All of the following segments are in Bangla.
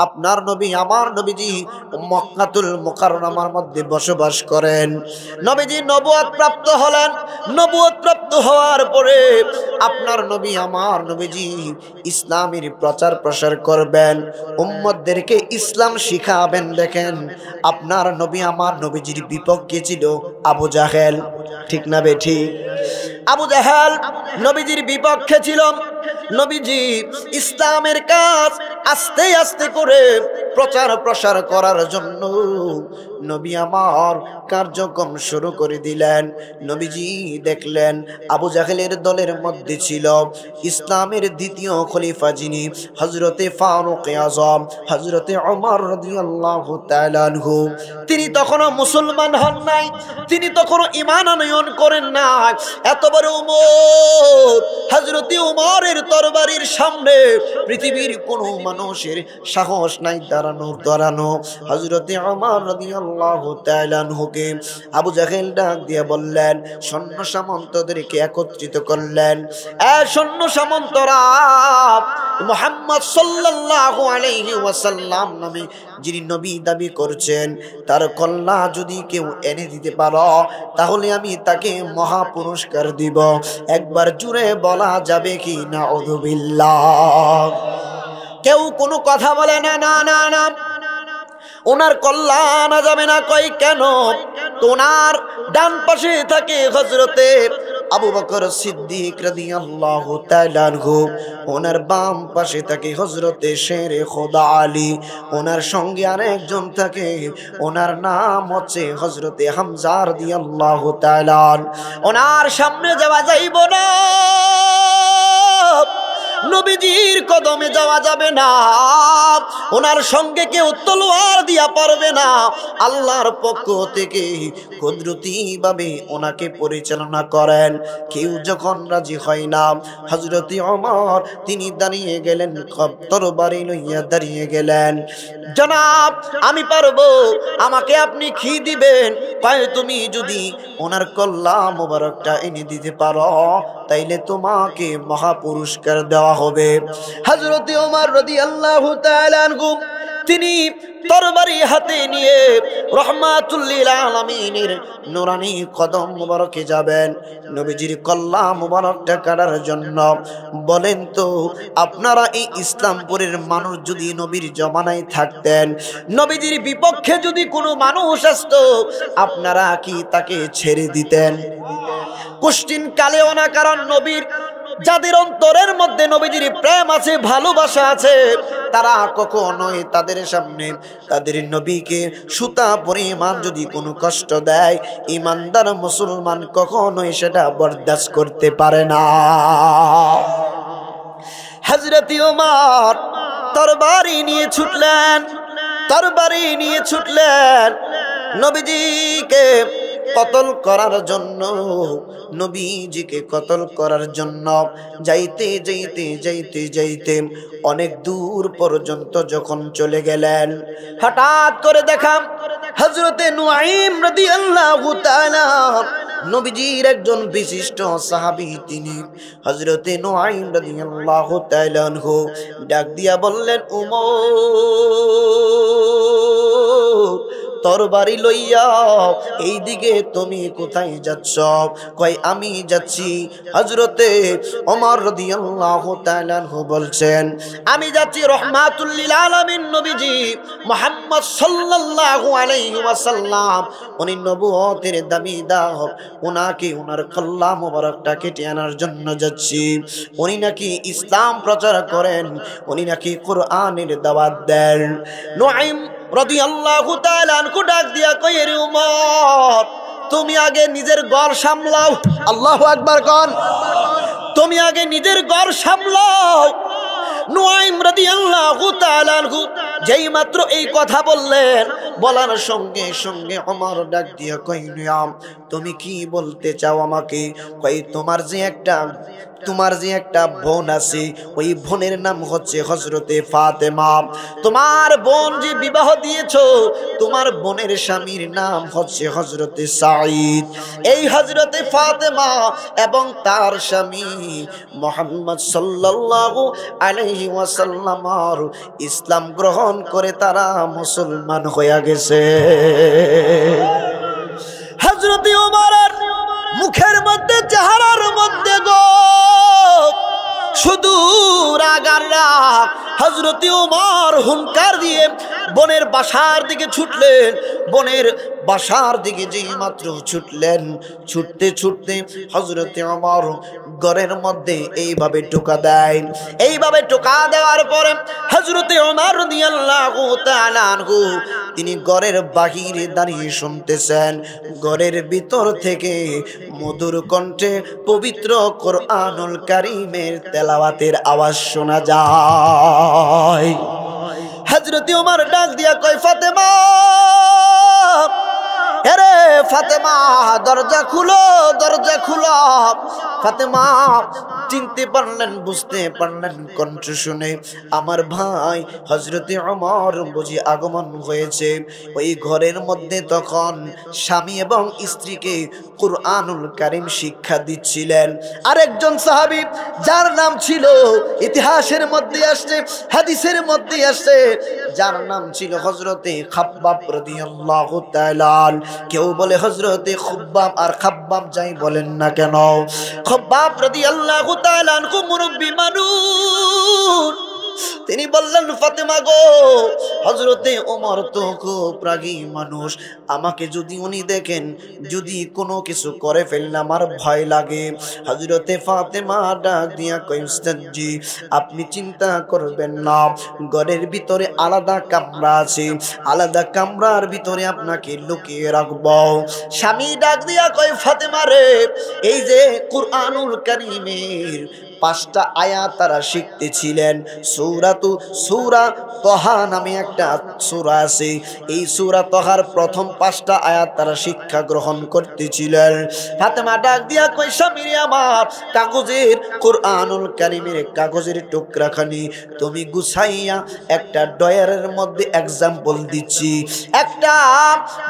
আপনার নবী আমার নবীজি মক্কাতুল মুকাররমার মধ্যে বসবাস করেন। নবীজি নবুয়ত প্রাপ্ত হলেন। নবুয়ত প্রাপ্ত হওয়ার পরে আপনার নবী আমার নবীজি ইসলামের প্রচার প্রসার করবেন, উম্মতদেরকে ইসলাম শিখাবেন। দেখেন আপনার নবী আমার নবীজির বিপক্ষে ছিল আবু জাহেল, ঠিক না বেঠিক? আবু জাহেল নবীজির বিপক্ষে ছিল। নবীজি ইসলামের কাজ আস্তে আস্তে করে প্রচার প্রসার করার জন্য নবী আমার কার্যক্রম শুরু করে দিলেন। নবীজি দেখলেন আবু জাহেলের দলের মধ্যে ছিল ইসলামের দ্বিতীয় খলিফা, যিনি হযরতে ফারুক আযম, হযরতে ওমর রাদিয়াল্লাহু তাআলা আনহু। তিনি তখনও মুসলমান হন নাই, তিনি তখনও ঈমান আনয়ন করেন না। এত বড় উমর, হযরতে ওমরের তরবারির সামনে পৃথিবীর কোনো মানুষের সাহস নাই দাঁড়ানো। হযরতে ওমর রাদিয়াল্লাহু তাআলা আনহুকে আবু জাহেল ডাক দিয়ে বললেন, সৈন্য সামন্তদেরকে একত্রিত করলেন। সৈন্য সামন্তরা মুহাম্মদ সাল্লাল্লাহু আলাইহি ওয়াসাল্লাম নামে যিনি নবী দাবি করছেন, তার কল্লা যদি কেউ এনে দিতে পারো তাহলে আমি তাকে মহা পুরস্কার দিব। একবার জুড়ে বলা যাবে কি নাউযুবিল্লাহ? কেউ কোনো কথা বলে না, না না না, ওনার কল্লা আনা যাবে না। কই কেন? ওনার ডান পাশে থাকে হযরতে আবু বকর সিদ্দিক রাদিয়াল্লাহু তাআলা আনহু, ওনার বাম পাশে থাকে হযরতে শেরে খোদা আলী, ওনার সঙ্গে আরেকজন থাকে, ওনার নাম হচ্ছে হযরতে হামজা রাদিয়াল্লাহু তাআলা। ওনার সামনে যাওয়া যাইব না, নবীজির কদমে যাওয়া যাবে না, ওনার সঙ্গে কেউ তলোয়ার দিয়া পারবে না। আল্লাহর পক্ষ থেকে কুদরতি ভাবে ওনাকে পরিচালনা করেন। কেউ যখন রাজি হয় না, হযরতে ওমর তিনি দাঁড়িয়ে গেলেন, তরবারি লইয়া দাঁড়িয়ে গেলেন। জনাব আমি পারবো, আমাকে আপনি কি দিবেন? পায় তুমি যদি ওনার কল্লা মোবারকটা এনে দিতে পারো তাইলে তোমাকে মহা পুরস্কার দেওয়া হবে। হযরতে ওমর রাদিয়াল্লাহু তাআলা আনহু তিনি তরবারি হাতে নিয়ে রাহমাতুল লিল আলামিনের নূরানি কদম মোবারকে যাবেন নবীজির কল্লা মোবারকটা কাটার জন্য। বলেন তো আপনারা এই ইসলামপুরের মানুষ যদি নবীর জমানায় থাকতেন, নবীজির বিপক্ষে যদি কোনো মানুষ আসতো, আপনারা কি তাকে ছেড়ে দিতেন? কোশ্চিন কালেও না, কারণ নবীর যাদের অন্তরের মধ্যে নবীজির প্রেম আছে, ভালোবাসা আছে, তারা কখনোই তাদের সামনে তাদের নবীকে সুতা পরিমাণ যদি কোনো কষ্ট দেয়, ইমানদার মুসলমান কখনোই সেটা বরদাস্ত করতে পারে না। হযরত ওমর তরবারি নিয়ে ছুটলেন নবীজিকে কতল করার জন্য, নবীজিকে কতল করার জন্য। যাইতে অনেক দূর পর্যন্ত যখন চলে গেলেন, হঠাৎ করে দেখা হযরতে নুআইম রাদিয়াল্লাহু তাআলা, নবীজির একজন বিশিষ্ট সাহাবী, তিনি হযরতে নুআইম রাদিয়াল্লাহু তাআলা আনহু ডাক দিয়া বললেন, উমর তরবারি লইয়া এইদিকে তুমি কোথায় যাচ্ছ? কই আমি যাচ্ছি। হযরতে ওমর রাদিয়াল্লাহু তাআলা আনহু বলছেন, আমি যাচ্ছি রাহমাতুল লিল আলামিন নবীজি মুহাম্মদ সাল্লাল্লাহু আলাইহি ওয়াসাল্লাম, উনি নবুয়তের দাবিদার, উনাকে উনার কল্লা মোবারকটা কেটে আনার জন্য যাচ্ছি। উনি নাকি ইসলাম প্রচার করেন, উনি নাকি কোরআনের দাওয়াত দেন। নুআইম রাদিয়াল্লাহু তাআলা আনহু ডাক দিয়া কয়, রে ওমর তুমি আগে নিজের ঘর সামলাও। আল্লাহু আকবার কোন। তুমি আগে নিজের ঘর সামলাও। নুআইম রাদিয়াল্লাহু তাআলা আনহু যেই মাত্র এই কথা বললেন, বলার সঙ্গে সঙ্গে ওমর ডাক দিয়া কয়, নুআইম তুমি কি বলতে চাও আমাকে? কই তোমার যে একটা বোন আছে, ওই বোনের নাম হচ্ছে হযরতে ফাতেমা। তোমার বোন যে বিবাহ দিয়েছো, তোমার বোনের স্বামীর নাম হচ্ছে হযরতে সাঈদ। এই হযরতে ফাতেমা এবং তার স্বামী মুহাম্মদ সাল্লাল্লাহু আলাইহি ওয়াসাল্লাম ইসলাম গ্রহণ গ্রহণ করে তারা মুসলমান হয়ে গেছে। হযরত ওমরের মুখের মধ্যে চেহারার মধ্যে গো শুধু রাগ আর রাগ। হযরত ওমর হুঙ্কার দিয়ে বনের বাসার দিকে ছুটলেন। বনের বাসার দিকে যেই মাত্র ছুটলেন, ছুটতে ছুটতে হযরত ওমর ঘরের মধ্যে এইভাবে টোকা দেয়। এইভাবে টোকা দেওয়ার পরে হযরত ওমর রাদিয়াল্লাহু তাআলা আনহু তিনি ঘরের বাহিরে দাঁড়িয়ে শুনতেছেন। ঘরের ভিতর থেকে মধুর কণ্ঠে পবিত্র কোরআনুল কারীমের তেলাওয়াতের আওয়াজ শোনা যায়। হযরত ওমর ডাক দিয়া কয়, ফাতেমা, আরে ফাতেমা, দরজা খুলো, দরজা খুলো। ফাতেমা চিনতে পারলেন, বুঝতে পারলেন কণ্ঠ শুনে আমার ভাই হযরত ওমর বুঝি আগমন হয়েছে। ওই ঘরের মধ্যে তখন স্বামী এবং স্ত্রীকে কুরআনুল কারীম শিক্ষা দিচ্ছিলেন। আরেকজন সাহাবী যার নাম ছিল, ইতিহাসের মধ্যে আসছে, হাদিসের মধ্যে আসছে, যার নাম ছিল হযরতে খাব্বাব রাদিয়াল্লাহু তাআলা। কেউ বলে হযরতে খুব্বাব আর খাব্বাব, যাই বলেন না কেন, খাব্বাব রাদিয়াল্লাহু তাআলা আনহু মুরব্বি মানুষ। তিনি বললেন, ফাতেমা গো, হযরতে ওমর তো খুব রাগী মানুষ, আমাকে যদি উনি দেখেন, যদি কোনো কিছু করে ফেললে আমার ভয় লাগে। হযরতে ফাতেমা ডাক দিয়া কই, উস্তাদজি আপনি চিন্তা করবেন না, ঘরের ভিতরে আলাদা কামরা আছে, আলাদা কামরার ভিতরে আপনাকে লুকিয়ে রাখবো। স্বামী ডাক দিয়া কই, ফাতেমা রে, এই যে কুরআনুল কারীমের 5টা আয়াত তারা শিখতেছিলেন। সূরা তহা নামে একটা সূরা আছে, এই সূরা তহার প্রথম 5টা আয়াত তারা শিক্ষা গ্রহণ করতেছিলেন। ফাতেমা ডাক দিয়া কই, স্বামী আমার, কাগজের কুরআনুল কারীমের কাগজের টুকরাখানি তুমি গুছাইয়া একটা ডয়ারের মধ্যে এক্সাম্পল দিচ্ছি, একটা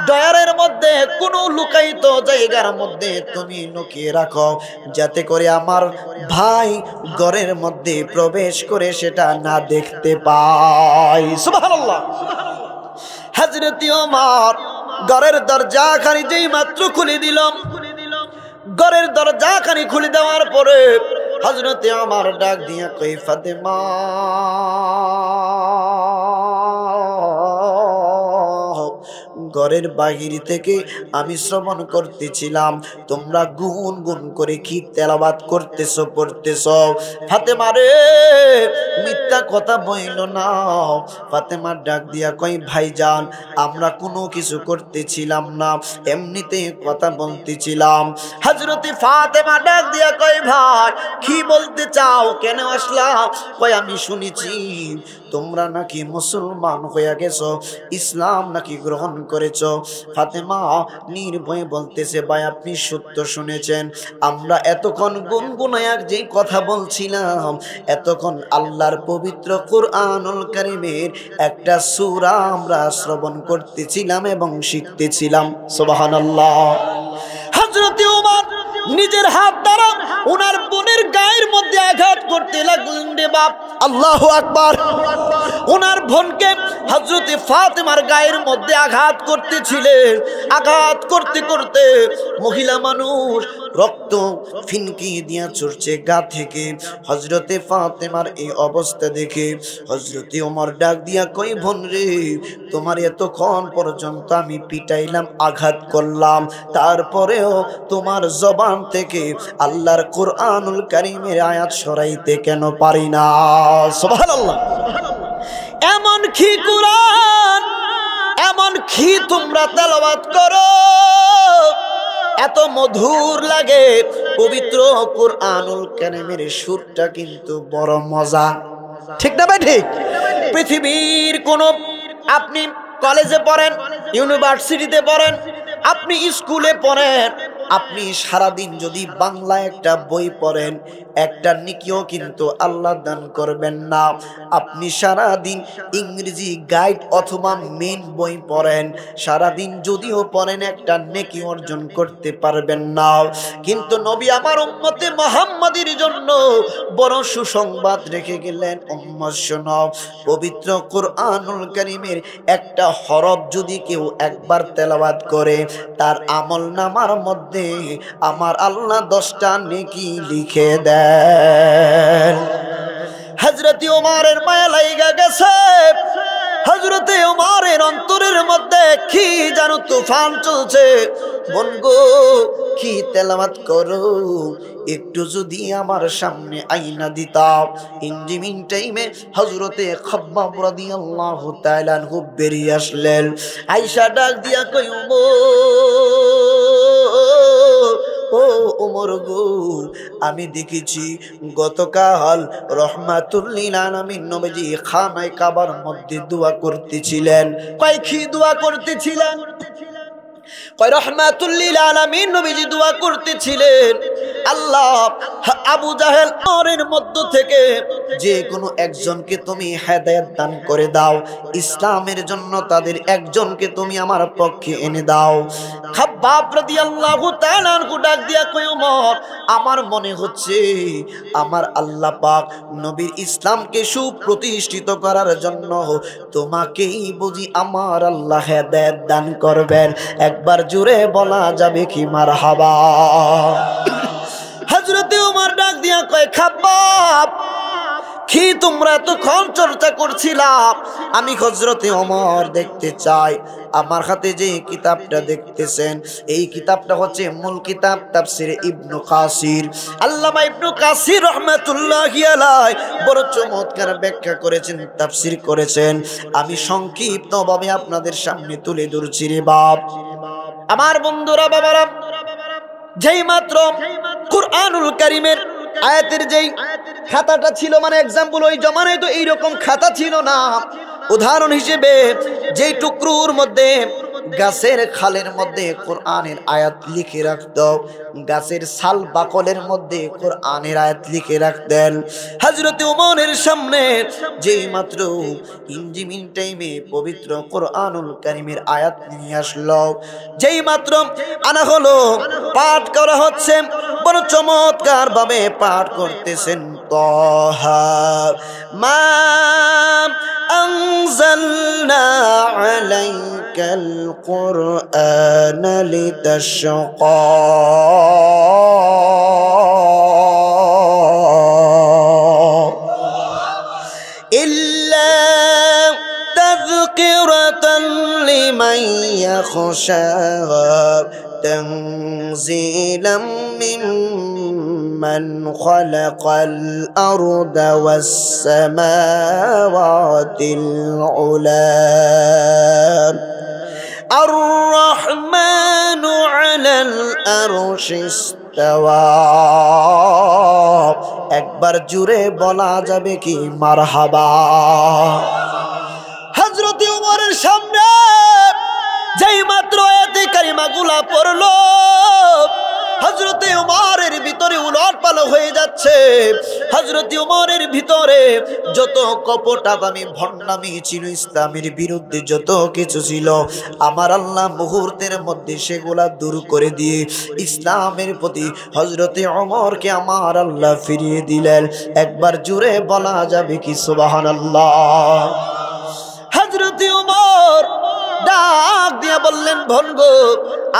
ডয়ারের মধ্যে কোনো লুকায়িত জায়গার মধ্যে তুমি লুকিয়ে রাখো, যাতে করে আমার ভাই ঘরের মধ্যে প্রবেশ করে সেটা না দেখতে পায়। সুবহানাল্লাহ। হযরত ওমর ঘরের দরজাখানি যেই মাত্র খুলে দিলাম, ঘরের দরজাখানি খুলে দেওয়ার পরে হযরত ওমর ডাক দিয়া কই, ফাতেমা, ঘরের বাহির থেকে আমি শ্রবণ করতেছিলাম, তোমরা গুন গুন করে কি তেলাওয়াত করতেছো, পড়তেছো। ফাতেমা রে, মিথ্যা কথা বইল না। ফাতেমা ডাক দিয়া কই, ভাইজান, আমরা কোনো কিছু করতেছিলাম না, এমনিতে কথা বলতেছিলাম। হযরতে ফাতেমা ডাক দিয়া কই, ভাই কি বলতে চাও, কেন আসলা? কই, আমি শুনেছি তোমরা নাকি মুসলমান হয়ে গেছো, ইসলাম নাকি গ্রহণ করেছো। ফাতেমা নির্ভয়ে বলতেছে, ভাই আপনি সত্য শুনেছেন, আমরা এতক্ষণ গুনগুনায়া যেই কথা বলছিলাম, এতক্ষণ আল্লাহর পবিত্র কুরআনুল কারীমের একটা সূরা আমরা শ্রবণ করতেছিলাম এবং শিখতেছিলাম। সুবহানাল্লাহ। হযরত ওমর নিজের হাত দ্বারা ওনার বোনের গায়ের মধ্যে আঘাত করতে লাগলেন। রে বাপ, আল্লাহু আকবার। ওনার বোনকে হযরতে ফাতেমার গায়ের মধ্যে আঘাত করতেছিলেন। আঘাত করতে করতে মহিলা মানুষ রক্ত ফিনকি দিয়া চড়ছে গা থেকে। হযরতে ফাতেমার এই অবস্থা দেখে হযরতে ওমর ডাক দিয়া কই, বোন রে, তোমার এতক্ষণ পর্যন্ত আমি পিটাইলাম, আঘাত করলাম, তারপরেও তোমার জবান থেকে আল্লাহর কুরআনুল কারীমের আয়াত সরাইতে কেন পারি না? সুবহানাল্লাহ। এমন কি কুরআন, এমন কি তোমরা তেলাওয়াত করো, এত মধুর লাগে। পবিত্র কুরআনুল কারীমের সুরটা কিন্তু বড় মজা, ঠিক না ভাই? ঠিক। পৃথিবীর কোন, আপনি কলেজে পড়েন, ইউনিভার্সিটিতে পড়েন, আপনি স্কুলে পড়েন, আপনি সারাদিন যদি বাংলা একটা বই পড়েন একটা নেকিও কিন্তু আল্লাহ দান করবেন না। আপনি সারাদিন ইংরেজি গাইড অথবা মেন বই পড়েন, সারাদিন যদিও পড়েন একটা নেকি অর্জন করতে পারবেন না। কিন্তু নবী আমার উম্মতে মুহাম্মাদীর জন্য বড় সুসংবাদ রেখে গেলেন। উম্মত শোনো, পবিত্র কোরআনুল কারীমের একটা হরফ যদি কেউ একবার তেলাওয়াত করে তার আমলনামার মধ্যে আমার আল্লাহ 10টা নেকি লিখে দেন। হযরত ওমরের মায়া লাগা গেছে, হযরত ওমরের অন্তরের মধ্যে কি জানো তুফান চলছে। বনগো কি তেলাওয়াত করো, একটু যদি আমার সামনে আইনা দিতাম। ইনজিমিন টাইমে হযরতে খাব্বাব রাদিয়াল্লাহু তাআলা আনহু বেরিয়ে আসলেন। আয়েশা ডাক দিয়া কই, ও ওমর গো, আমি দেখেছি গতকাল রাহমাতুল লিল আলামিন নবীজি খানায়ে কাবার মধ্যে দোয়া করতেছিলেন। কয় কি দোয়া করতেছিলেন? কয় রাহমাতুল লিল আলামিন নবীজি দোয়া করতেছিলেন, আল্লাহ আবু জাহেল ওরের মধ্য থেকে যে কোনো একজনকে তুমি হেদায়েত দান করে দাও, ইসলামের জন্য তাদের একজনকে তুমি আমার পক্ষে এনে দাও। খাব্বাব রাদিয়াল্লাহু তাআলা আনহু ডাক দিয়া কই, ওমর আমার মনে হচ্ছে আমার আল্লাহ পাক নবীর ইসলামকে সুপ্রতিষ্ঠিত করার জন্য তোমাকেই বুঝি আমার আল্লাহ হেদায়েত দান করবেন। একবার জুড়ে বলা যাবে কি মারহাবা? হযরতে ওমর ডাক দিয়া কয়, খাব্বাব কি তোমরা এতক্ষণ চর্চা করছিলাম? আমি হযরতে ওমর দেখতে চাই আমার হাতে যে কিতাবটা দেখতেছেন এই কিতাবটা হচ্ছে মূল কিতাব তাফসীরে ইবনে কাসির। আল্লামা ইবনে কাসির রাহমাতুল্লাহি আলাইহি বড় চমৎকার ব্যাখ্যা করেছেন, তাফসীর করেছেন। আমি সংক্ষিপ্তভাবে আপনাদের সামনে তুলে ধরছি রে বাপ। আমার বন্ধুরা, বাবারা, যেই মাত্র কুরআনুল কারীমের আয়াতের যেই খাতাটা ছিল, মানে एग्जांपल ওই জমানায় তো এইরকম খাতা ছিল না। উদাহরণ হিসেবে যেই টুকরোর মধ্যে গাছের খালের মধ্যে কোরআনের আয়াত লিখে রাখতো, গাছের ছাল বাকলের মধ্যে কোরআনের আয়াত লিখে রাখতেন। হযরত ওমরের সামনে যেই মাত্র ইনজিমিন টাইমে পবিত্র কোরআনুল কারীমের আয়াত নিয়ে আসলো, যেই মাত্র আনা হলো, পাঠ করা হচ্ছে, বড় চমৎকার ভাবে পাঠ করতেছেন। তাহা মা أنزلنا عليك القرآن لتشقى إلا تذكرة لمن يخشى تنزيلا ممن خلق الأرض والسماوات العلى الرحمن على العرش استوى। একবার জুড়ে বলা যাবে কি মারহাবা? হযরত ওমরের সামনে যেই মাত্র আয়াতে কারিমাগুলা পড়লো, হযরত ওমরের ভিতরে উলটপালট হয়ে যাচ্ছে। হযরত ওমরের ভিতরে যত কপটামি ভণ্ডামি ছিল, ইসলামের বিরুদ্ধে যত কিছু ছিল, আমার আল্লাহ মুহূর্তের মধ্যে সেগুলা দূর করে দিয়ে ইসলামের প্রতি হযরত ওমরকে আমার আল্লাহ ফিরিয়ে দিলেন। একবার জুড়ে বলা যাবে কি সুবহানাল্লাহ? হযরত ওমর ডাক দিয়া বললেন, ভনগো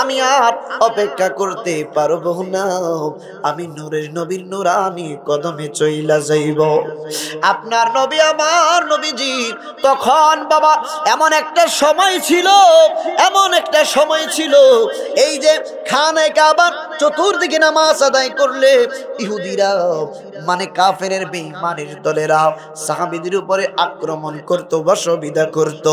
আমি আর অপেক্ষা করতে পারবো না, আমি নূরের নবীর নূরানি কদমে চইলা যাইব। আপনার নবী আমার নবীজি তখন বাবা এমন একটা সময় ছিল, এমন একটা সময় ছিল, এই যে খানায়ে কাবার চতুর্দিকে নামাজ আদায় করলে ইহুদিরা মানে কাফেরের বেঈমানের দলেরা সাহাবীদের উপরে আক্রমণ করত, অসুবিধা করত।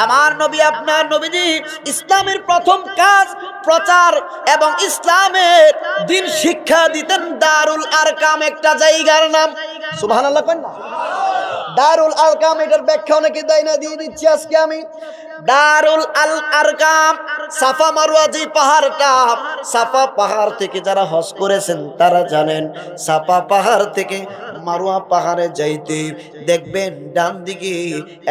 আমার নবী আপনার নবীজি ইসলামের প্রথম কাজ প্রচার এবং ইসলামের দ্বীন শিক্ষা দিতেন। দারুল আরকাম একটা জায়গার নাম, সুবহানাল্লাহ কই না? দারুল আরকাম, এটার ব্যাখ্যা অনেকে দেয় না, দিয়ে দিচ্ছি আজকে আমি। দারুল আরকাম সাফা মারওয়া যে পাহাড়টা, সাফা পাহাড় থেকে যারা হজ করেছেন তারা জানেন, সাফা পাহাড় থেকে মারওয়া পাহাড়ে যাইতে দেখবেন ডান দিকে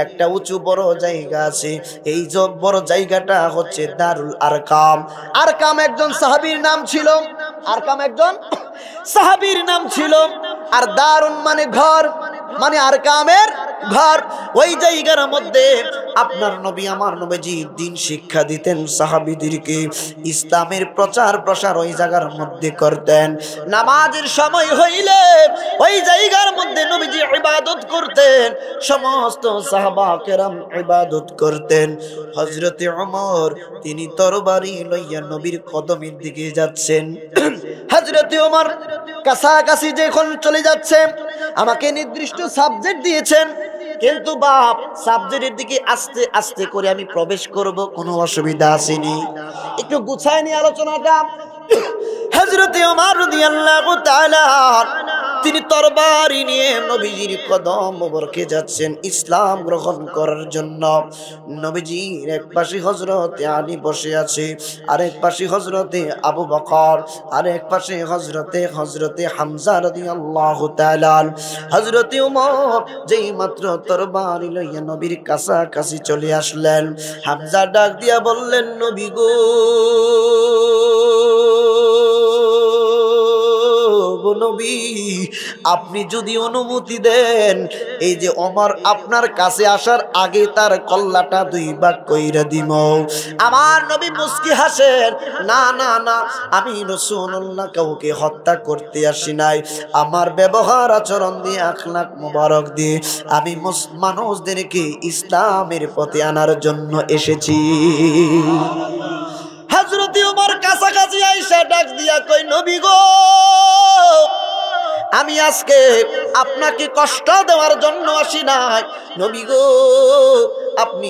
একটা উঁচু বড় জায়গা আছে। এই যে বড় জায়গাটা হচ্ছে দারুল আরকাম। আরকাম একজন সাহাবীর নাম ছিল, আরকাম একজন সাহাবীর নাম ছিল। আর দারুন মানে ঘর, মানে আরকামের ঘর। ওই জায়গার মধ্যে আপনার নবী আমার নবীজি দ্বীন শিক্ষা দিতেন সাহাবীদেরকে, ইসলামের প্রচার প্রসার ওই জায়গার মধ্যে করতেন। নামাজের সময় হইলে ওই জায়গার মধ্যে নবীজি ইবাদত করতেন, সমস্ত সাহাবা কেরাম ইবাদত করতেন। হযরতে ওমর তিনি তরবারি লইয়া নবীর কদমের দিকে যাচ্ছেন। হযরতে ওমর কাছাকাছি যখন চলে যাচ্ছে, আমাকে নির্দিষ্ট সাবজেক্ট দিয়েছেন, কিন্তু বাপ সাবজেক্টের দিকে আস্তে আস্তে করে আমি প্রবেশ করব, কোনো অসুবিধা আসেনি। একটু গুছায় নিয়ে আলোচনাটা। হযরতে ওমর রাদিয়াল্লাহু তাআলা তিনি তরবারি নিয়ে নবীজির কদম মোবারকে যাচ্ছেন ইসলাম গ্রহণ করার জন্য। নবীজির এক পাশে হযরতে আলী বসে আছে, আরেক পাশে হযরতে আবু বকর, আরেক পাশে হযরতে হামজা রাদিয়াল্লাহু তাআলা। হযরতে ওমর যেই মাত্র তরবারি লইয়া নবীর কাছাকাছি চলে আসলেন, হামজা ডাক দিয়া বললেন, নবী গো, নবী আপনি যদি অনুমতি দেন, এই যে ওমর আপনার কাছে আসার আগে তার কল্লাটা দুই ভাগ কইরা দিম। আমার নবী মুস্কি হাসেন, না না না, আমি রাসূলুল্লাহ কাউকে হত্যা করতে আসি নাই, আমার ব্যবহার আচরণ দিয়ে আখলাক মোবারক দিয়ে আমি মানুষদেরকে ইসলামের পথে আনার জন্য এসেছি। হযরতে ওমর কাছাকাছি আইসা ডাক দিয়া কই, নবী গো, আমি আজকে আপনাকে কষ্ট দেওয়ার জন্য আসি নাই। নবী গো, আপনি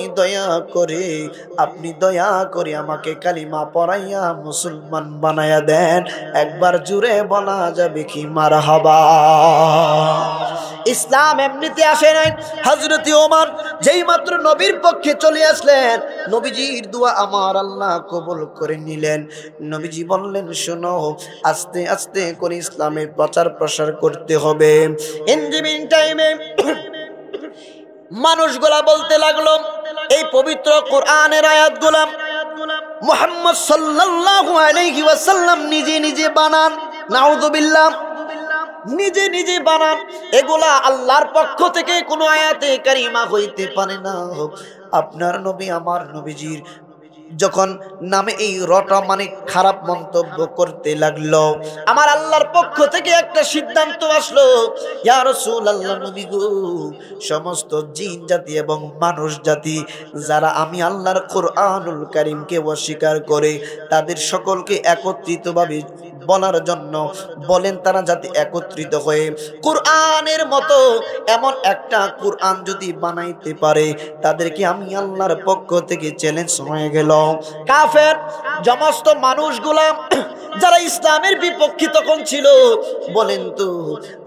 দয়া করে আমাকে কালিমা পড়াইয়া মুসলমান বানায়া দেন। একবার জুড়ে বলা যাবে কি মারহাবা। ইসলাম এমনিতে আসে নাই। হযরতে ওমর যেই মাত্র নবীর পক্ষে চলে আসলেন, নবীজির দোয়া আমার আল্লাহ কবুল করে নিলেন। নবীজি বললেন, শোনো, আস্তে আস্তে করে ইসলামের প্রচার প্রসার করতে হবে। ইনজিমিন টাইমে মানুষগুলা বলতে লাগলো, এই পবিত্র কোরআনের আয়াতগুলা মুহাম্মদ সাল্লাল্লাহু আলাইহি ওয়াসাল্লাম নিজে নিজে বানান, নাউযুবিল্লাহ, নিজে নিজে বানান। এগুলা আল্লাহর পক্ষ থেকে কোনো আয়াতে কারিমা হইতে পারে না। আপনার নবী আমার নবীজির যখন নামে এই রটা মানে খারাপ মন্তব্য করতে লাগলো, আমার আল্লাহর পক্ষ থেকে একটা সিদ্ধান্ত আসলো, ইয়া রাসূলুল্লাহ, নবী গো, সমস্ত জিন জাতি এবং মানুষ জাতি যারা আমি আল্লাহর কোরআনুল কারীমকে অস্বীকার করে, তাদের সকলকে একত্রিতভাবে বলার জন্য বলেন, তারা যাতে একত্রিত হয়ে কোরআনের মতো এমন একটা কোরআন যদি বানাইতে পারে, তাদেরকে আমি আল্লাহর পক্ষ থেকে চ্যালেঞ্জ হয়ে গেল। কাফের সমস্ত মানুষগুলা যারা ইসলামের বিপক্ষে তখন ছিল, বলেন তো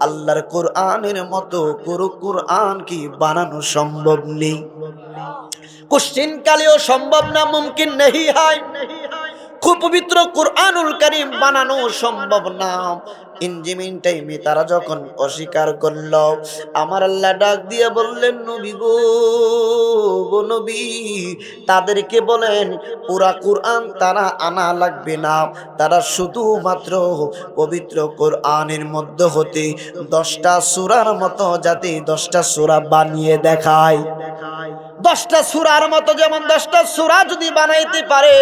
আল্লাহর কোরআনের মতো পুরো কোরআন কি বানানো সম্ভব নেই? কোশ্চিন কালেও সম্ভব না, মুমকিন নেই হয়। খুব পবিত্র কোরআনুল কারীম বানানো সম্ভব না। ইনজিমিন টাইমে তারা যখন অস্বীকার করল, আমার আল্লাহ ডাক দিয়ে বললেন, নবী গো, নবী, তাদেরকে বলেন পুরা কোরআন তারা আনা লাগবে না, তারা শুধুমাত্র পবিত্র কোরআনের মধ্যে হতে 10টা সূরার মতো যাতে 10টা সূরা বানিয়ে দেখায়। 10টা সূরার মতো, যেমন 10টা সূরা যদি বানাইতে পারে,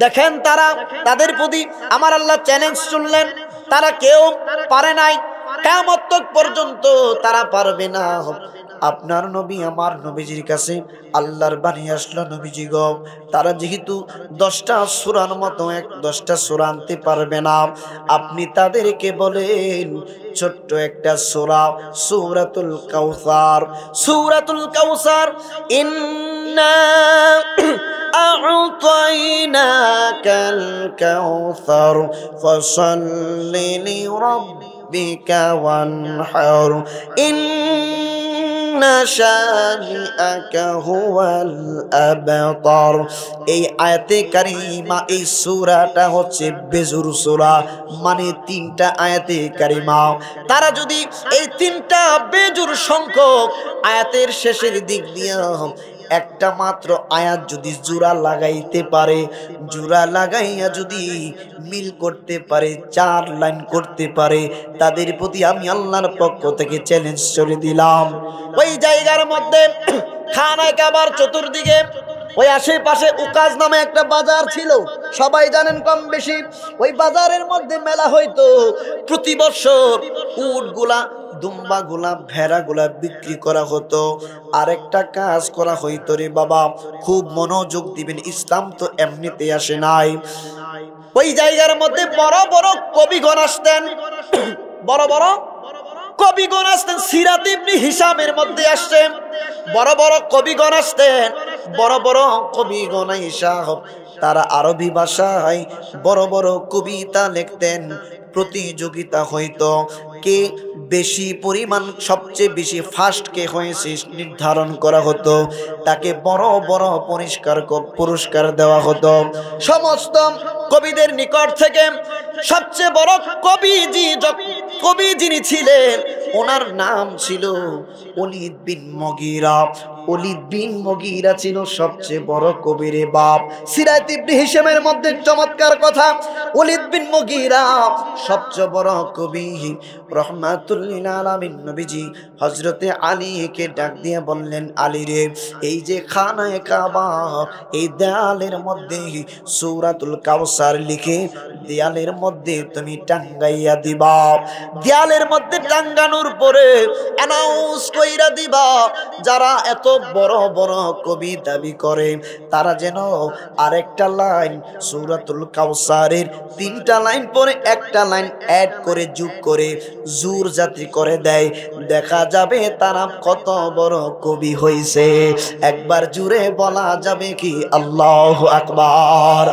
দেখেন তারা, তাদের প্রতি আমার আল্লাহ চ্যালেঞ্জ শুনলেন, তারা কেউ পারে নাই, কিয়ামত পর্যন্ত তারা পারবে না। আপনার নবী আমার নবীজির কাছে আল্লাহর বাণী আসলো, নবীজি গো, তারা যেহেতু 10টা সূরার মতো 10টা সূরা আনতে পারবে না, আপনি তাদেরকে বলেন ছোট্ট একটা সূরা, সূরাতুল কাউসার। সূরাতুল কাউসার, ইন্না أعطيناك الكوثر فصل لربك রাব্বিকা ওয়ানহার ইন্না শানিআকা হুয়াল আবতার। এই আয়াতে কারিমা, এই সূরাটা হচ্ছে বেজুর সূরা, মানে 3টা আয়াতে কারিমা। তারা যদি এই 3টা বেজুর সংখ্যক আয়াতের শেষের দিক দিয়ে একটা মাত্র আয়াত যদি জোড়া লাগাইতে পারে, জোড়া লাগাইয়া যদি মিল করতে পারে, 4 লাইন করতে পারে, তাদের প্রতি আমি আল্লাহর পক্ষ থেকে চ্যালেঞ্জ করে দিলাম। ওই জায়গার মধ্যে খানায়ে কাবার চতুর্দিকে ওই আশেপাশে উকাজ নামে একটা বাজার ছিল, সবাই জানেন কম বেশি। ওই বাজারের মধ্যে মেলা হইতো প্রতি বছর। উটগুলা, দুম্বাগুলা, ভেড়াগুলা বিক্রি করা হতো। আরেকটা কাজ করা হইতো রে বাবা, খুব মনোযোগ দিবেন, ইসলাম তো এমনিতে আসে নাই। ওই জায়গার মধ্যে বড় বড় কবিগণ আসতেন, বড় বড় কবিগণ আসতেন। সিরাত ইবনে হিশামের মধ্যে আসতেন বড় বড় কবিগণ আসতেন। বড় বড় কবিগণ আইসা তারা আরবি ভাষায় বড় বড় কবিতা লিখতেন। প্রতিযোগিতা হইতো, কে বেশি পরিমাণ, সবচেয়ে বেশি ফার্স্ট কে হয়েছে নির্ধারণ করা হতো, তাকে বড় বড় পুরস্কার দেওয়া হতো। সমস্ত কবিদের নিকট থেকে সবচেয়ে বড় কবি যিনি ছিলেন, ওনার নাম ছিল ওলীদ বিন মুগীরা। ওলীদ বিন মুগীরা ছিল সবচেয়ে বড় কবির বাপ। সিরাত ইবনে হিশামের মধ্যে চমৎকার কথা, ওলীদ বিন মুগীরা সবচেয়ে বড় কবি। রহমাতুল লিল আলামিন নবীজি হযরতে আলীকে ডাক দিয়ে বললেন, আলী রে, এই যে খানায়ে কাবা, এই দেয়ালের মধ্যে সূরাতুল কাউসার লিখে দেয়ালের মধ্যে তুমি টাঙ্গাইয়া দিবা। দেয়ালের মধ্যে টাঙ্গানোর পরে অ্যানাউন্স কইরা দিবা, যারা এত বড় বড় কবি দাবি করে তারা যেন আরেকটা লাইন সূরাতুল কাউসারের 3টা লাইন পরে একটা লাইন অ্যাড করে যোগ করে জোর জাতি করে দেয়, দেখা যাবে তারা কত বড় কবি হইছে। একবার জুড়ে বলা যাবে কি আল্লাহু আকবার।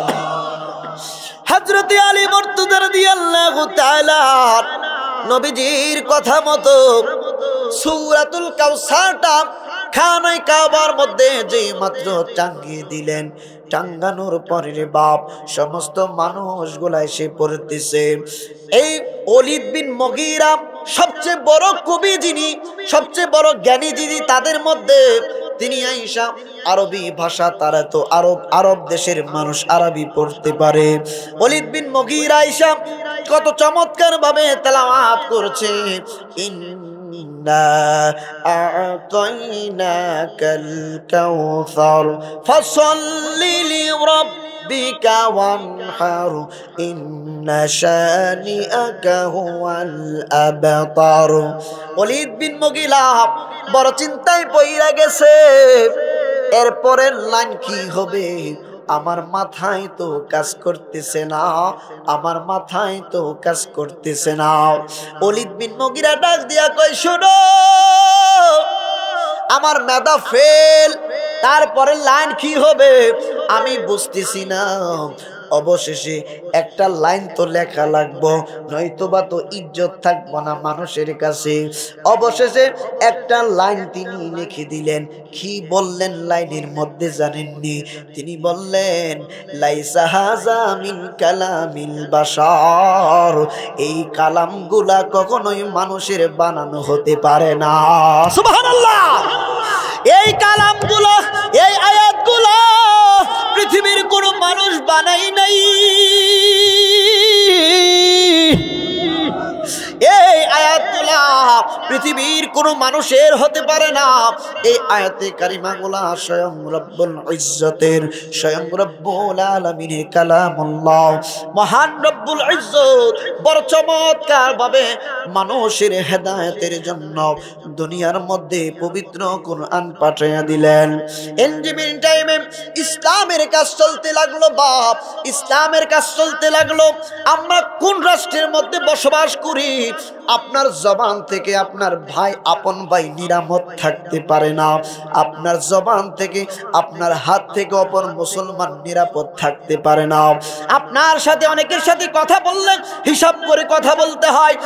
হযরত আলী মুর্তজা রাদিয়াল্লাহু তাআলা নবীজির কথা মতো সূরাতুল কাউসারটা খানায়ে কাবার মধ্যে যে মাত্র টাঙ্গিয়ে দিলেন, টাঙ্গানোর পরে রে বাপ, সমস্ত মানুষগুলা এসে পড়তেছে। এই ওলীদ বিন মুগীরা সবচেয়ে বড় কবি যিনি, সবচেয়ে বড় জ্ঞানী যিনি, তাদের মধ্যে তিনি আইসা আরবি ভাষা, তারা তো আরব দেশের মানুষ আরবি পড়তে পারে। ওলীদ বিন মুগীরা আইসা কত চমৎকার ভাবে তেলাওয়াত করছে, ইন্না আ'তাইনাকাল কাউসার ফাসাল্লি লিরাব্বিকা ওয়ানহার ইন্না শানিআকা হুয়াল আবতার। ওলীদ বিন মুগীরা বড় চিন্তায় পইরা গেছে, এরপরের লাইন কি হবে আমার মাথায় তো কাজ করতেছে না, আমার মাথায় তো কাজ করতেছে না। ওলীদ বিন মুগীরা ডাক দিয়া কয়, শোনো, আমার মেধা ফেল, তারপরে লাইন কি হবে আমি বুঝতেছি না। অবশেষে একটা লাইন তো লেখা লাগবো, নয়তোবা তো ইজ্জত থাকবো না মানুষের কাছে। অবশেষে একটা লাইন তিনি লিখে দিলেন। কি বললেন লাইনের মধ্যে জানেননি? তিনি বললেন, লাইসা হাযা মিন কালামিল বাশার, এই কালামগুলা কখনোই মানুষের বানানো হতে পারে না। সুবহানাল্লাহ। এই কালামগুলো, এই আয়াতগুলো পৃথিবীর কোন মানুষ বানাই নাই। এই আয়াতগুলা পৃথিবীর কোন মানুষের হতে পারে না। এই আয়াতে কারিমাগুলা স্বয়ং রব্বুল ইজ্জতের, স্বয়ং রব্বুল আলামিনের কালামুল্লাহ। মহান রব্বুল ইজ্জত বড় চমৎকার ভাবে মানুষের হেদায়েতের জন্য দুনিয়ার মধ্যে পবিত্র কুরআন পাঠিয়ে দিলেন। ইনজিমিন টাইমে ইসলামের কাজ চলতে লাগলো বাপ, ইসলামের কাজ চলতে লাগলো। আমরা কোন রাষ্ট্রের মধ্যে বসবাস করি? আপনার জবান থেকে আপনার ভাই আপন ভাই নিরাপদ থাকতে পারে না, আপনার জবান থেকে আপনার হাত থেকে অপর মুসলমান নিরাপদ থাকতে পারে না। আপনার সাথে অনেকের সাথে কথা বললেন হিসাব করে কথা বলতে হয়,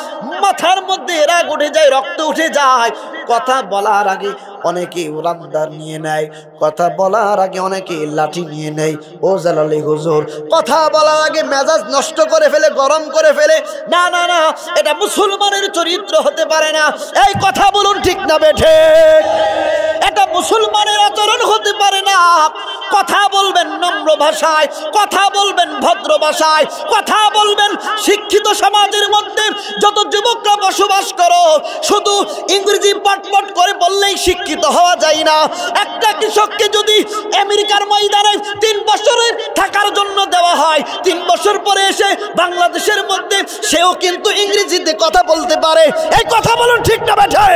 মাথার মধ্যে রাগ উঠে যায়, রক্ত উঠে যায়। কথা বলার আগে অনেকে উড়ানদার নিয়ে নেয়, কথা বলার আগে অনেকে লাঠি নিয়ে নেয়। ও জালালি হুজুর, কথা বলার আগে মেজাজ নষ্ট করে ফেলে, গরম করে ফেলে। না না না, এটা মুসলমানের চরিত্র হতে পারে না। এই কথা বলুন ঠিক না বেঠে? এটা মুসলমানের আচরণ হতে পারে না। কথা বলবেন নম্র ভাষায়, কথা বলবেন ভদ্র ভাষায়, কথা বলবেন। শিক্ষিত সমাজের মধ্যে যত যুবকরা বসবাস করো, শুধু ইংরেজি পটপট করে বললেই শিক্ষিত হওয়া যায় না। একটা কৃষককে যদি আমেরিকার ময়দানে 3 বছরের থাকার জন্য দেওয়া হয়, 3 বছর পরে এসে বাংলাদেশের মধ্যে সেও কিন্তু ইংরেজিতে কথা বলতে পারে। এই কথা বলুন ঠিক না বেঠে?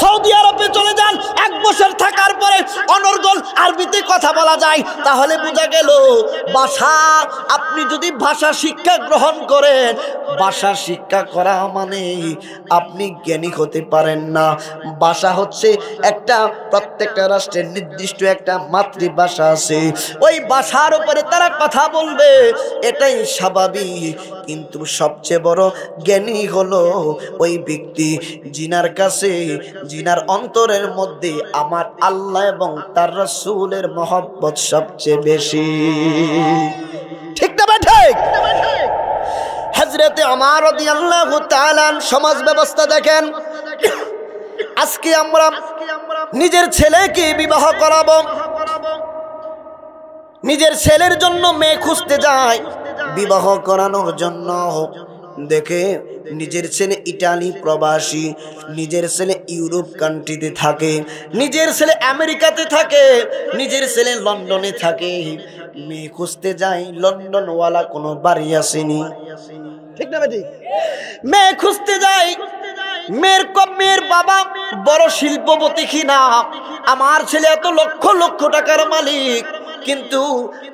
সৌদি আরবে চলে যান, 1 বছর থাকার পরে অনর্গল আরবিতে কথা বলা যায়। তাহলে বোঝা গেল ভাষা, আপনি যদি ভাষা শিক্ষা গ্রহণ করেন, ভাষা শিক্ষা করা মানে আপনি জ্ঞানী হতে পারেন না। ভাষা হচ্ছে একটা, প্রত্যেকটা রাষ্ট্রের নির্দিষ্ট একটা মাতৃভাষা আছে, ওই ভাষার উপরে তারা কথা বলবে, এটাই স্বাভাবিক। কিন্তু সবচেয়ে বড় জ্ঞানী হলো ওই ব্যক্তি জিনার কাছে, জিনার অন্তরের মধ্যে আমার আল্লাহ এবং তার রাসূলের মহব্বত সবচেয়ে বেশি। ঠিক না ঠিক? হযরতে ওমর রাদিয়াল্লাহু তাআলা সমাজ ব্যবস্থা দেখেন। আজকে আমরা নিজের ছেলেকে বিবাহ করাবো, নিজের ছেলের জন্য মেয়ে খুঁজতে যাই বিবাহ করানোর জন্য। দেখে নিজের ছেলে ইটালি প্রবাসী, নিজের ছেলে ইউরোপ কান্ট্রিতে থাকে, নিজের ছেলে আমেরিকাতে থাকে, নিজের ছেলে লন্ডনে থাকে। মেয়ে খুঁজতে যাই, লন্ডনওয়ালা কোনো বাড়ি আসেনি। ঠিক না বেটি? মেয়ে খুঁজতে যাই, মেয়ের বাবা বড় শিল্পপতি কিনা, আমার ছেলে এত লক্ষ লক্ষ টাকার মালিক, কিন্তু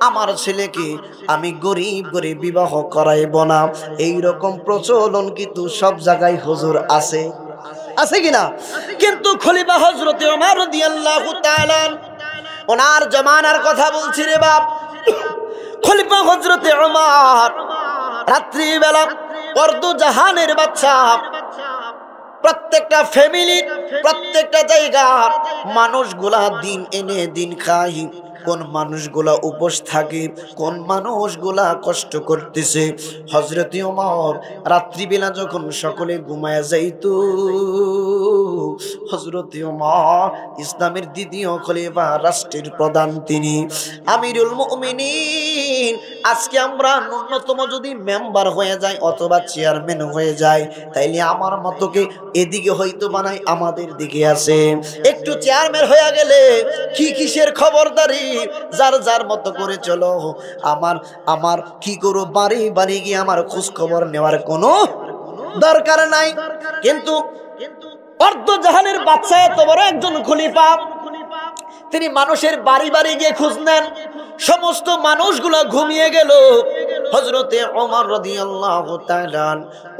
আমার ছেলেকে আমি গরিব গরিব বিবাহ করাইব না। এইরকম প্রচলন কিন্তু সব জায়গায় হুজুর আছে, আছে কিনা? কিন্তু খলিফা হযরতে ওমর রাদিয়াল্লাহু তাআলা, ওনার জামানার কথা বলছি রে বাপ। খলিফা হযরতে ওমর রাত্রিবেলা অর্ধজাহানের বাদশা, প্রত্যেকটা ফ্যামিলি, প্রত্যেকটা জায়গার মানুষগুলা দিন এনে দিন খায়। কোন মানুষগুলা উপোস থাকে, কোন মানুষগুলা কষ্ট করতেছে। হযরত ওমর রাত্রিবেলা যখন সকলে ঘুমায় যাইতো, হযরত ওমর ইসলামের দ্বিতীয় খলিফা, রাষ্ট্রের প্রধান, তিনি আমিরুল মুমিনিন। আজকে আমরা ন্যূনতম যদি মেম্বার হয়ে যায় অথবা চেয়ারম্যান হয়ে যায়, তাইলে আমার মতকে এদিকে হয়তো বানাই আমাদের দিকে আছে। একটু চেয়ারম্যান হয়ে গেলে কি কিসের খবরদারি, যার যার মতো করে চলো। আমার কি করো, বাড়ি বাড়ি গিয়ে আমার খোঁজ খবর নেওয়ার কোনো দরকার নাই। কিন্তু অর্ধজাহানের বাদশা এত বড় একজন খলিফা, তিনি মানুষের বাড়ি বাড়ি গিয়ে খোঁজ নেন। সমস্ত মানুষগুলো ঘুমিয়ে গেল। হযরতে ওমর রাদিয়াল্লাহু তাআলা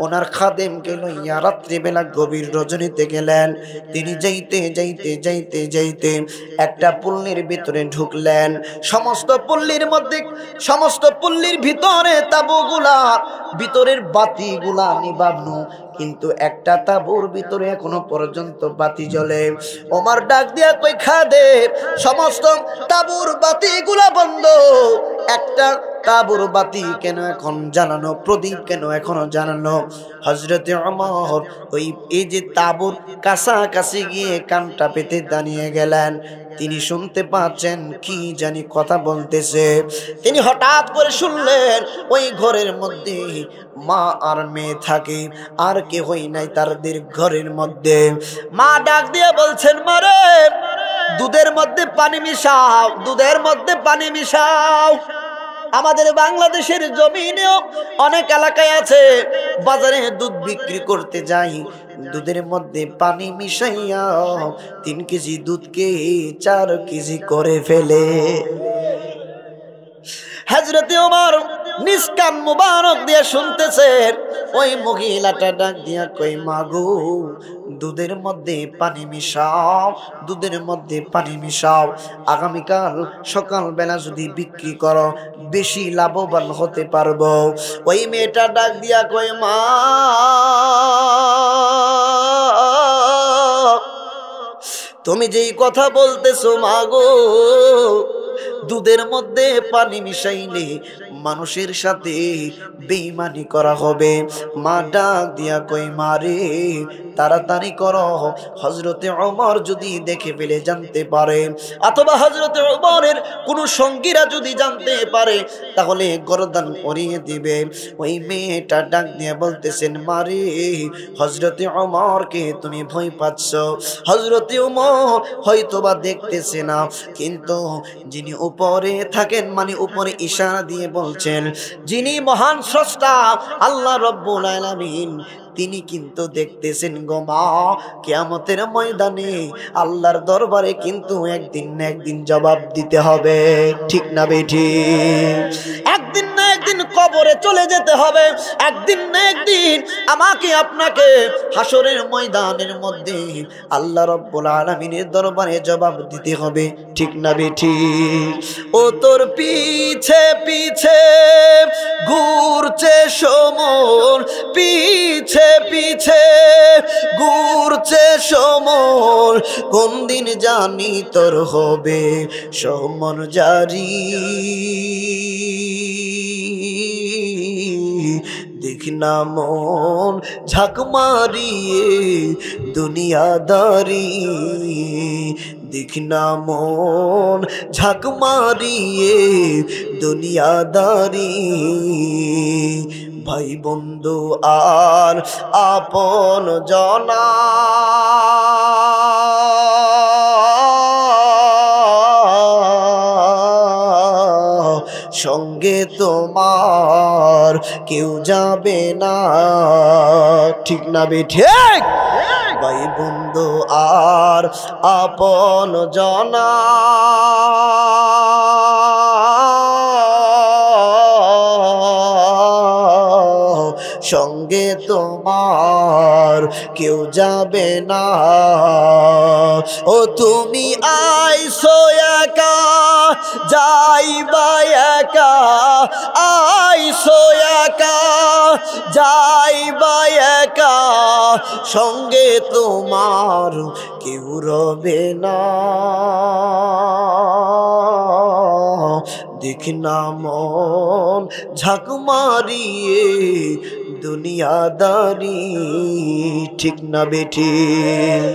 ওনার খাদেমকে লইয়া রাত্রিবেলা গভীর রজনীতে গেলেন। তিনি যাইতে যাইতে যাইতে যাইতে একটা পল্লীর ভিতরে ঢুকলেন। সমস্ত পল্লীর ভিতরে তাঁবুগুলা, ভিতরের বাতিগুলা নিবানো, কিন্তু একটা তাঁবুর ভিতরে এখনো পর্যন্ত বাতি জ্বলে। ওমর ডাক দিয়া কই, খাদেম, সমস্ত তাঁবুর বাতিগুলা বন্ধ, একটা তাঁবুর বাতি কেন এখন জ্বালানো, প্রদীপ কেন এখনো জ্বালানো? হযরতে ওমর ওই এই যে তাঁবুর কাছাকাছি গিয়ে কানটা পেতে দাঁড়িয়ে গেলেন। তিনি শুনতে পাচ্ছেন কি জানি কথা বলতেছে। তিনি হঠাৎ করে শুনলেন ওই ঘরের মধ্যে মা আর মেয়ে থাকে, আর কেহই নাই তাদের ঘরের মধ্যে। মা ডাক দিয়ে বলছেন, মারে দুধের মধ্যে পানি মিশাও, দুধের মধ্যে পানি মিশাও। আমাদের বাংলাদেশের জমিনেও অনেক এলাকায় আছে, বাজারে দুধ বিক্রি করতে যাই, দুধের মধ্যে পানি মিশাইয়া 3 কেজি দুধকে 4 কেজি করে ফেলে। হযরতে ওমর নিজ কান মুবারক দিয়ে শুনতেছেন, ওই মহিলাটা ডাক দিয়া কই মাগো দুধের মধ্যে পানি মিশাও, দুধের মধ্যে পানি মিশাও, আগামীকাল সকালবেলা যদি বিক্রি করো বেশি লাভবান হতে পারবো। ওই মেয়েটা ডাক দিয়া কই মা তুমি যেই কথা বলতেছো মাগো দুধের মধ্যে পানি মিশাইলে মানুষের সাথে বেঈমানি করা হবে। মা ডাক দিয়া কই মারে তাড়াতাড়ি করো, হযরতে ওমর যদি দেখে ফেলে জানতে পারে অথবা হযরতে ওমরের কোনো সঙ্গীরা যদি জানতে পারে তাহলে গর্দান উড়িয়ে দিবে। ওই মেয়েটা ডাক দিয়ে বলতেছেন মারে হযরতে ওমরকে তুমি ভয় পাচ্ছ, হযরতে ওমর হয়তোবা দেখতেছে না, কিন্তু যিনি উপরে থাকেন মানে উপরে ইশারা দিয়ে বলছেন যিনি মহান স্রষ্টা আল্লাহ রব্বুল আলামিন তিনি কিন্তু দেখতেছেন গো মা। কিয়ামতের ময়দানে আল্লাহর দরবারে কিন্তু একদিন না একদিন জবাব দিতে হবে, ঠিক না বেঠিক? একদিন না একদিন কবরে চলে যেতে হবে, একদিন না একদিন আমাকে আপনাকে হাসরের ময়দানের মধ্যে আল্লাহ রব্বুল আলামিনের দরবারে জবাব দিতে হবে, ঠিক না বেঠিক? ও তোর পিছে পিছে ঘুরছে সমর, পিছে পিছে ঘুরছে সমর, কোন দিন জানি তোর হবে সমর জারি। দেখ না মন ঝাঁক মারিয়ে দুনিয়াদারি, দেখ না মন ঝাঁক মারিয়ে দুনিয়াদারি। ভাই বন্ধু আর আপন জনা সঙ্গে তোমার কেউ যাবে না, ঠিক না বেঠিক? ভাই বন্ধু আর আপন জনা সঙ্গে তোমার কেউ যাবে না। ও তুমি আইসো একা যাইবা একা, আইসো একা যাইবা একা, সঙ্গে তোমার কেউ রবে না। দেখ না মন ঝাঁক মারিয়ে দুনিয়াদারি, ঠিক না বেঠিক?